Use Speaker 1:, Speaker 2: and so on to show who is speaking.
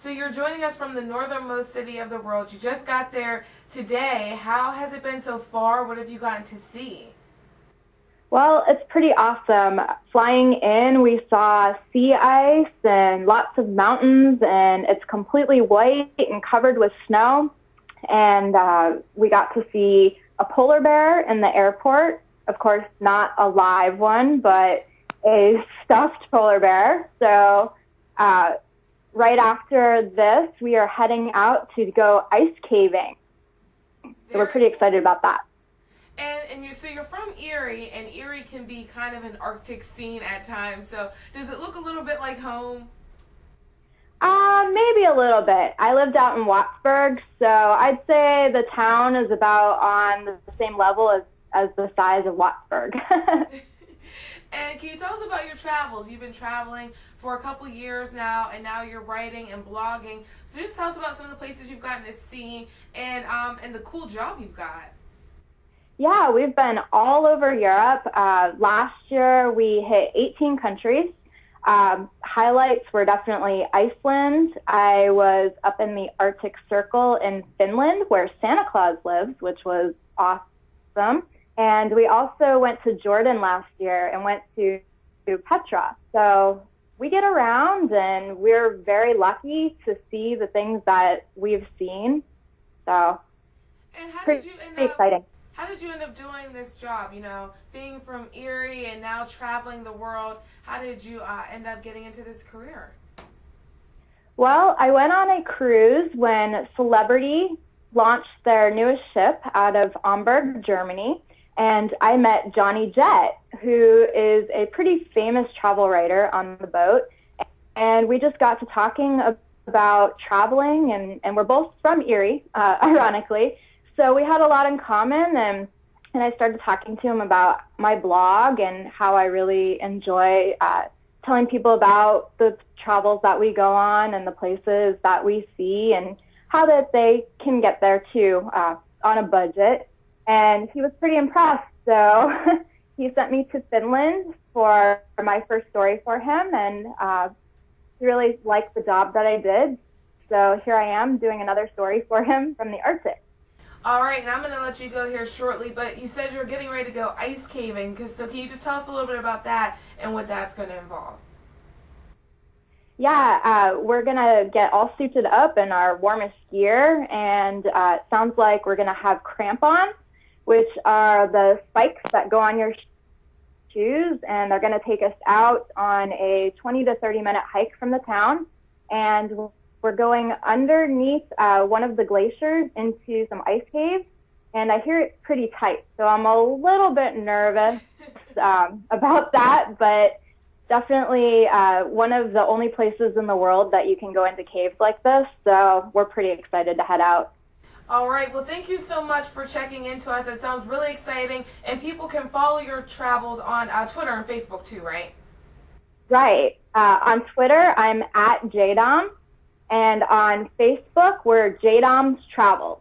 Speaker 1: So you're joining us from the northernmost city of the world. You just got there today. How has it been so far? What have you gotten to see?
Speaker 2: Well, it's pretty awesome. Flying in, we saw sea ice and lots of mountains, and it's completely white and covered with snow. And we got to see a polar bear in the airport. Of course, not a live one, but a stuffed polar bear. So right after this, we are heading out to go ice caving. So we're pretty excited about that.
Speaker 1: So you're from Erie, and Erie can be kind of an Arctic scene at times. So does it look a little bit like home?
Speaker 2: Maybe a little bit. I lived out in Wattsburg, so I'd say the town is about on the same level as the size of Wattsburg.
Speaker 1: And can you tell us about your travels? You've been traveling for a couple years now, and now you're writing and blogging. So just tell us about some of the places you've gotten to see and the cool job you've got.
Speaker 2: Yeah, we've been all over Europe. Last year, we hit 18 countries. Highlights were definitely Iceland. I was up in the Arctic Circle in Finland, where Santa Claus lives, which was awesome. And we also went to Jordan last year and went to Petra. So we get around, and we're very lucky to see the things that we've seen. So
Speaker 1: and how
Speaker 2: pretty
Speaker 1: did you end up,
Speaker 2: exciting.
Speaker 1: How did you end up doing this job? You know, being from Erie and now traveling the world, how did you end up getting into this career?
Speaker 2: Well, I went on a cruise when Celebrity launched their newest ship out of Hamburg, Germany, and I met Johnny Jett, who is a pretty famous travel writer on the boat, and we just got to talking about traveling, and we're both from Erie, ironically. So we had a lot in common, and I started talking to him about my blog and how I really enjoy telling people about the travels that we go on and the places that we see and how that they can get there too on a budget. And he was pretty impressed, so he sent me to Finland for my first story for him, and he really liked the job that I did. So here I am doing another story for him from the Arctic.
Speaker 1: All right, and I'm going to let you go here shortly, but you said you were getting ready to go ice caving. So can you just tell us a little bit about that and what that's going to involve?
Speaker 2: Yeah, we're going to get all suited up in our warmest gear, and it sounds like we're going to have crampons, which are the spikes that go on your shoes, and they're going to take us out on a 20 to 30-minute hike from the town, and we're going underneath one of the glaciers into some ice caves, and I hear it's pretty tight, so I'm a little bit nervous about that, but definitely one of the only places in the world that you can go into caves like this, so we're pretty excited to head out.
Speaker 1: All right, well, thank you so much for checking into us. It sounds really exciting, and people can follow your travels on Twitter and Facebook too, right?
Speaker 2: Right. On Twitter, I'm at Jdombs. And on Facebook, we're Jdombs Travels.